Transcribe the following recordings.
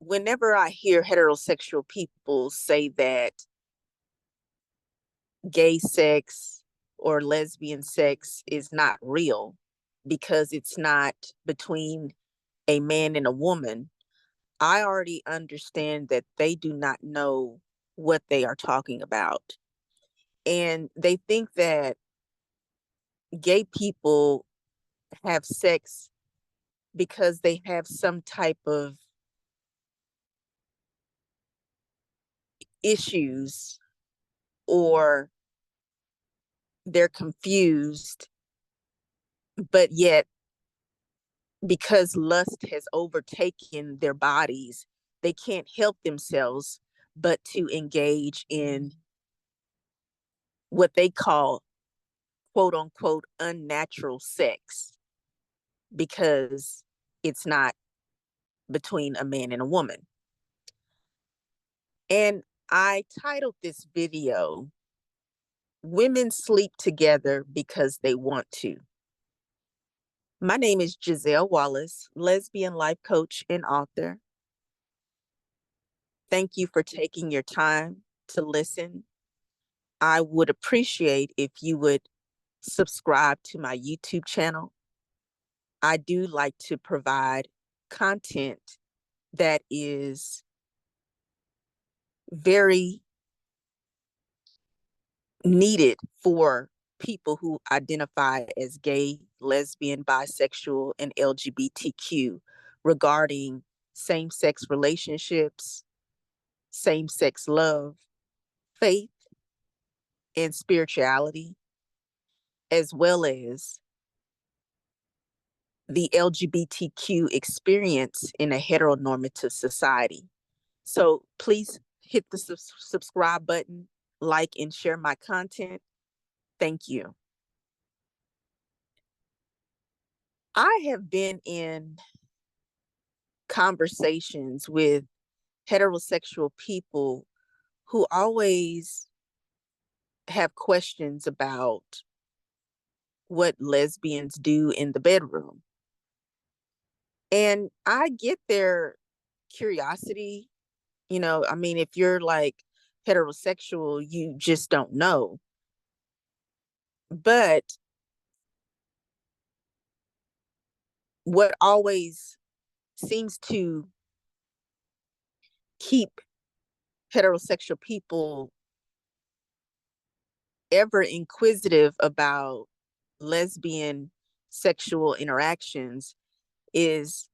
whenever I hear heterosexual people say that gay sex or lesbian sex is not real because it's not between a man and a woman, I already understand that they do not know what they are talking about. And they think that gay people have sex because they have some type of issues, or they're confused, but yet because lust has overtaken their bodies, they can't help themselves but to engage in what they call quote unquote unnatural sex because it's not between a man and a woman. And I titled this video, Women Sleep Together Because They Want to. My name is Giselle Wallace, lesbian life coach and author. Thank you for taking your time to listen. I would appreciate if you would subscribe to my YouTube channel. I do like to provide content that is very needed for people who identify as gay, lesbian, bisexual, and LGBTQ regarding same-sex relationships, same-sex love, faith, and spirituality, as well as the LGBTQ experience in a heteronormative society. So please hit the subscribe button, like and share my content. Thank you. I have been in conversations with heterosexual people who always have questions about what lesbians do in the bedroom. And I get their curiosity. I mean, if you're like heterosexual, you just don't know. But what always seems to keep heterosexual people ever inquisitive about lesbian sexual interactions is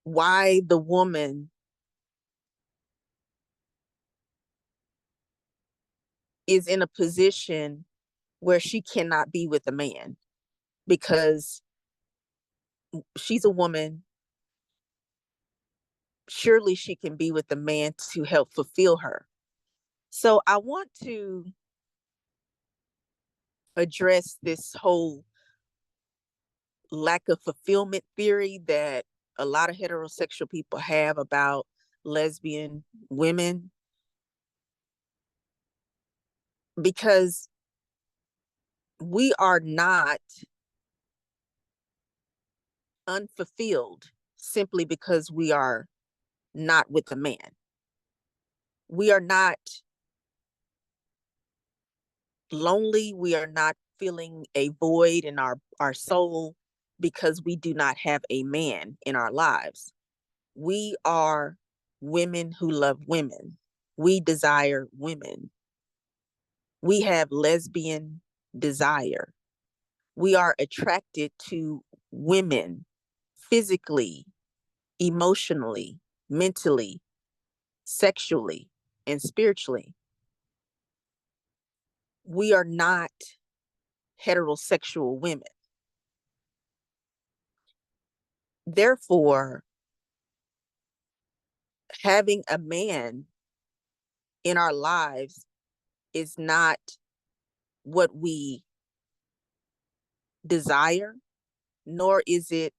why the woman is in a position where she cannot be with a man because she's a woman. Surely she can be with a man to help fulfill her. So I want to address this whole lack of fulfillment theory that a lot of heterosexual people have about lesbian women, because we are not unfulfilled simply because we are not with a man. We are not lonely. We are not feeling a void in our soul because we do not have a man in our lives. We are women who love women. We desire women. We have lesbian desire. We are attracted to women physically, emotionally, mentally, sexually, and spiritually. We are not heterosexual women. Therefore, having a man in our lives is not what we desire, nor is it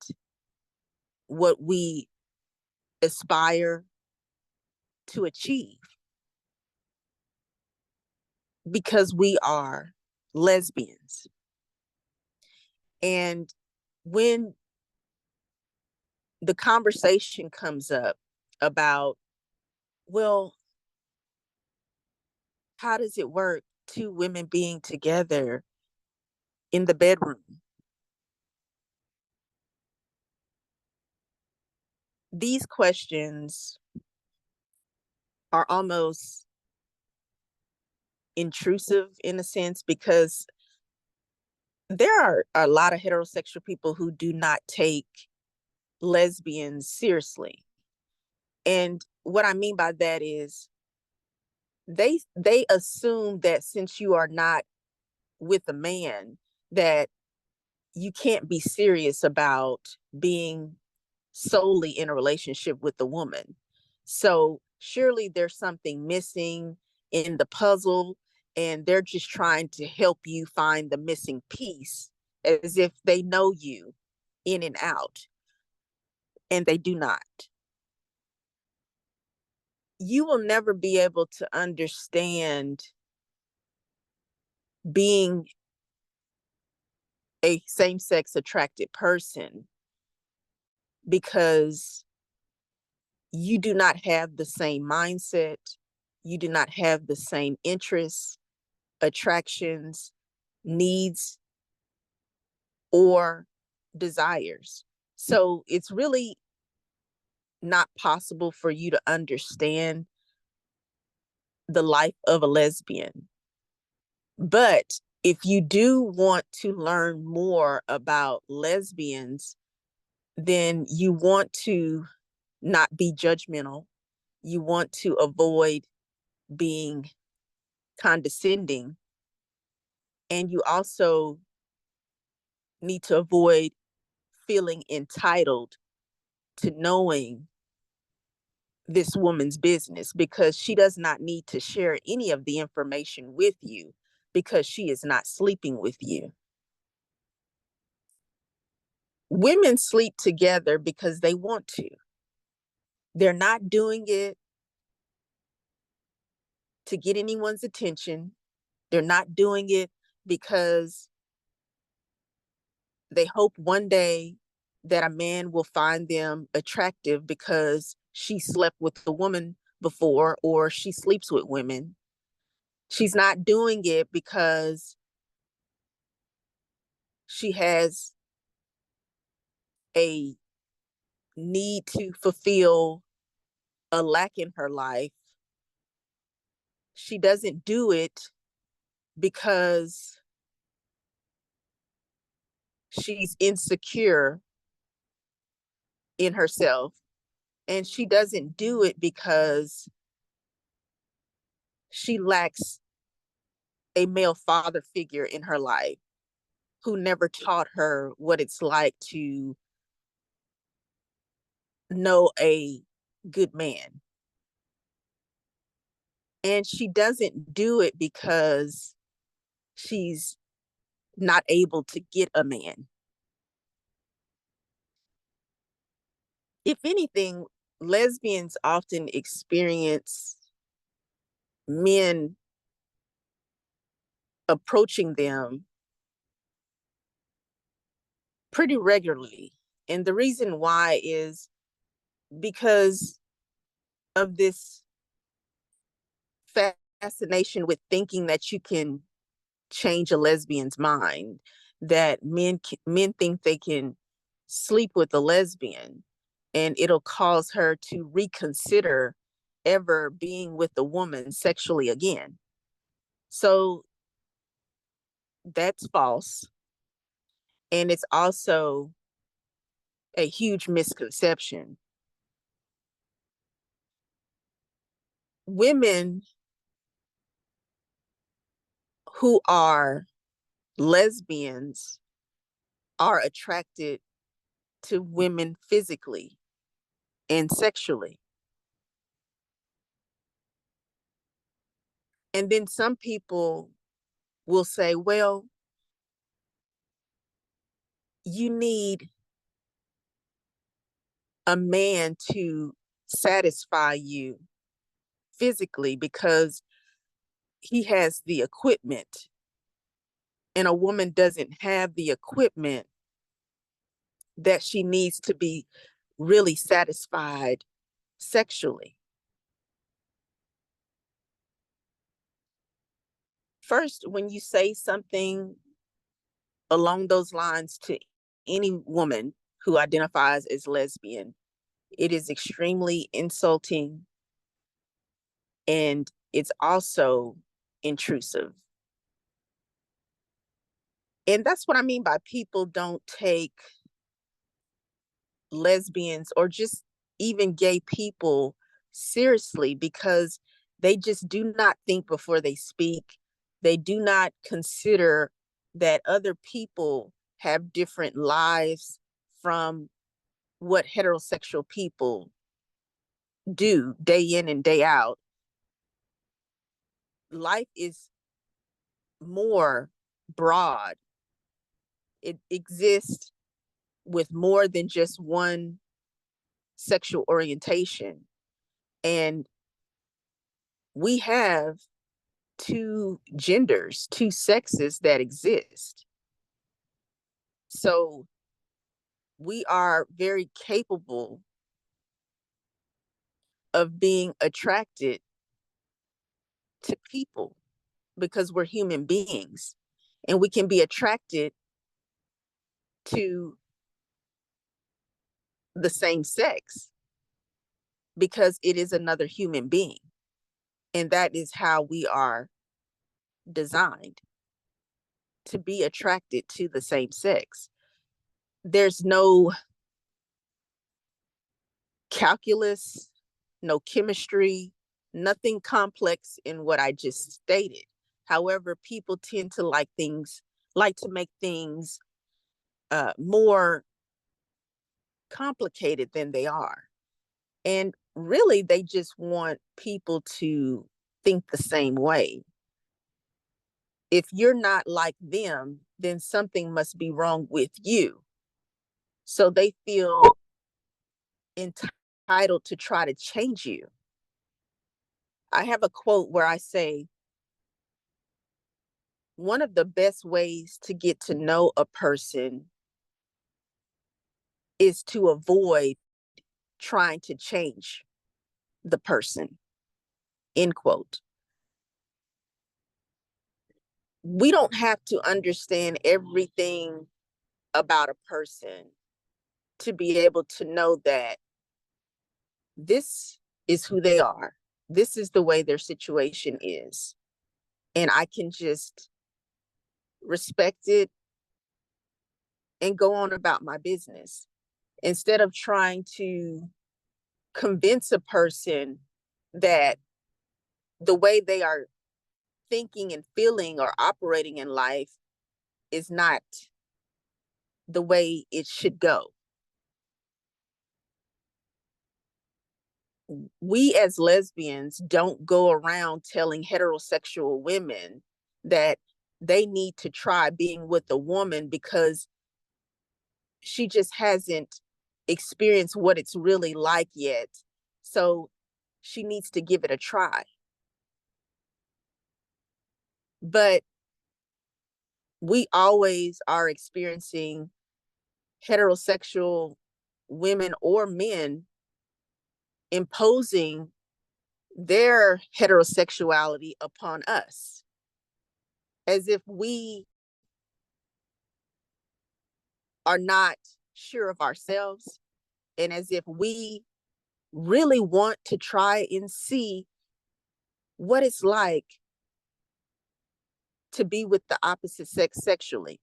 what we aspire to achieve, because we are lesbians. And when the conversation comes up about, well, how does it work, two women being together in the bedroom? These questions are almost intrusive in a sense, because there are a lot of heterosexual people who do not take lesbians seriously. And what I mean by that is they assume that since you are not with a man, that you can't be serious about being solely in a relationship with the woman. So surely there's something missing in the puzzle, and they're just trying to help you find the missing piece, as if they know you in and out, and they do not. You will never be able to understand being a same-sex attracted person because you do not have the same mindset, you do not have the same interests, attractions, needs, or desires. So it's really not possible for you to understand the life of a lesbian. But if you do want to learn more about lesbians, then you want to not be judgmental. You want to avoid being condescending. And you also need to avoid feeling entitled to knowing this woman's business, because she does not need to share any of the information with you because she is not sleeping with you. Women sleep together because they want to. They're not doing it to get anyone's attention. They're not doing it because they hope one day that a man will find them attractive because she slept with the woman before or she sleeps with women. She's not doing it because she has a need to fulfill a lack in her life. She doesn't do it because she's insecure in herself. And she doesn't do it because she lacks a male father figure in her life who never taught her what it's like to know a good man. And she doesn't do it because she's not able to get a man. If anything, lesbians often experience men approaching them pretty regularly. And the reason why is because of this fascination with thinking that you can change a lesbian's mind, that men think they can sleep with a lesbian and it'll cause her to reconsider ever being with a woman sexually again. So that's false. And it's also a huge misconception. Women who are lesbians are attracted to women physically and sexually. And then some people will say, well, you need a man to satisfy you physically because he has the equipment, and a woman doesn't have the equipment that she needs to be really satisfied sexually. First, when you say something along those lines to any woman who identifies as lesbian, it is extremely insulting, and it's also intrusive. And that's what I mean by people don't take lesbians or just even gay people seriously, because they just do not think before they speak. They do not consider that other people have different lives from what heterosexual people do day in and day out. Life is more broad. It exists with more than just one sexual orientation. And we have two genders, two sexes that exist. So we are very capable of being attracted to people because we're human beings, and we can be attracted to the same sex because it is another human being. And that is how we are designed, to be attracted to the same sex. There's no calculus, no chemistry, nothing complex in what I just stated. However, people tend to like to make things more complicated than they are. And really, they just want people to think the same way. If you're not like them, then something must be wrong with you. So they feel entitled to try to change you. I have a quote where I say, one of the best ways to get to know a person is to avoid trying to change the person, end quote. We don't have to understand everything about a person to be able to know that this is who they are. This is the way their situation is. And I can just respect it and go on about my business instead of trying to convince a person that the way they are thinking and feeling or operating in life is not the way it should go. We as lesbians don't go around telling heterosexual women that they need to try being with a woman because she just hasn't experienced what it's really like yet. So she needs to give it a try. But we always are experiencing heterosexual women or men imposing their heterosexuality upon us, as if we are not sure of ourselves, and as if we really want to try and see what it's like to be with the opposite sex sexually.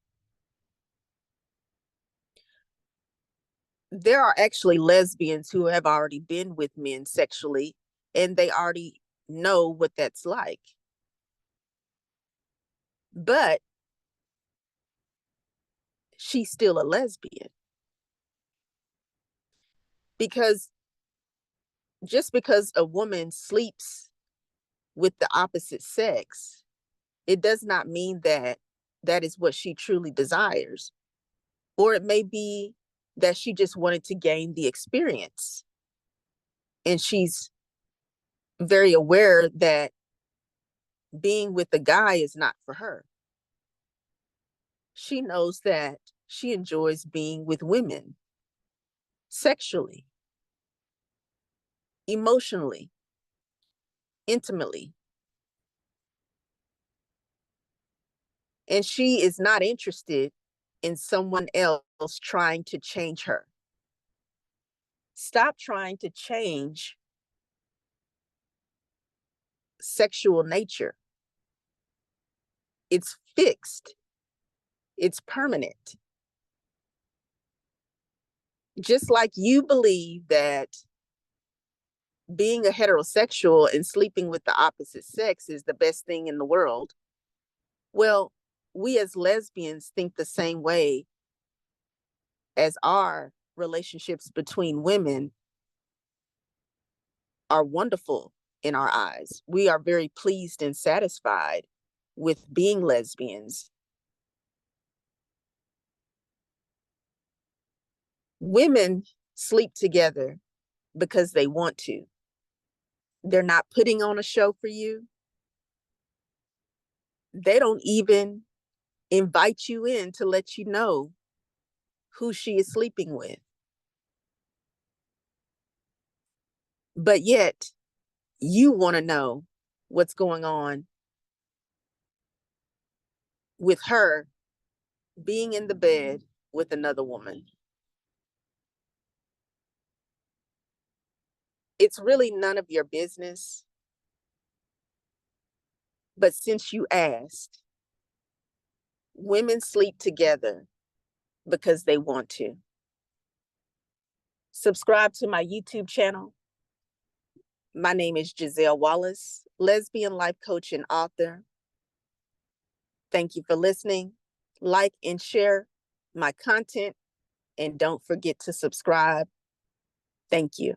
There are actually lesbians who have already been with men sexually, and they already know what that's like. But she's still a lesbian, because just because a woman sleeps with the opposite sex, it does not mean that that is what she truly desires. Or it may be that she just wanted to gain the experience, and she's very aware that being with a guy is not for her. She knows that she enjoys being with women. sexually, emotionally, intimately. And she is not interested in someone else trying to change her. Stop trying to change sexual nature. It's fixed, it's permanent. Just like you believe that being a heterosexual and sleeping with the opposite sex is the best thing in the world, well, we as lesbians think the same way as our relationships between women are wonderful in our eyes. We are very pleased and satisfied with being lesbians. Women sleep together because they want to. They're not putting on a show for you. They don't even invite you in to let you know who she is sleeping with. But yet, you want to know what's going on with her being in the bed with another woman. It's really none of your business. But since you asked, women sleep together because they want to. Subscribe to my YouTube channel. My name is Giselle Wallace, lesbian life coach and author. Thank you for listening. Like and share my content, and don't forget to subscribe. Thank you.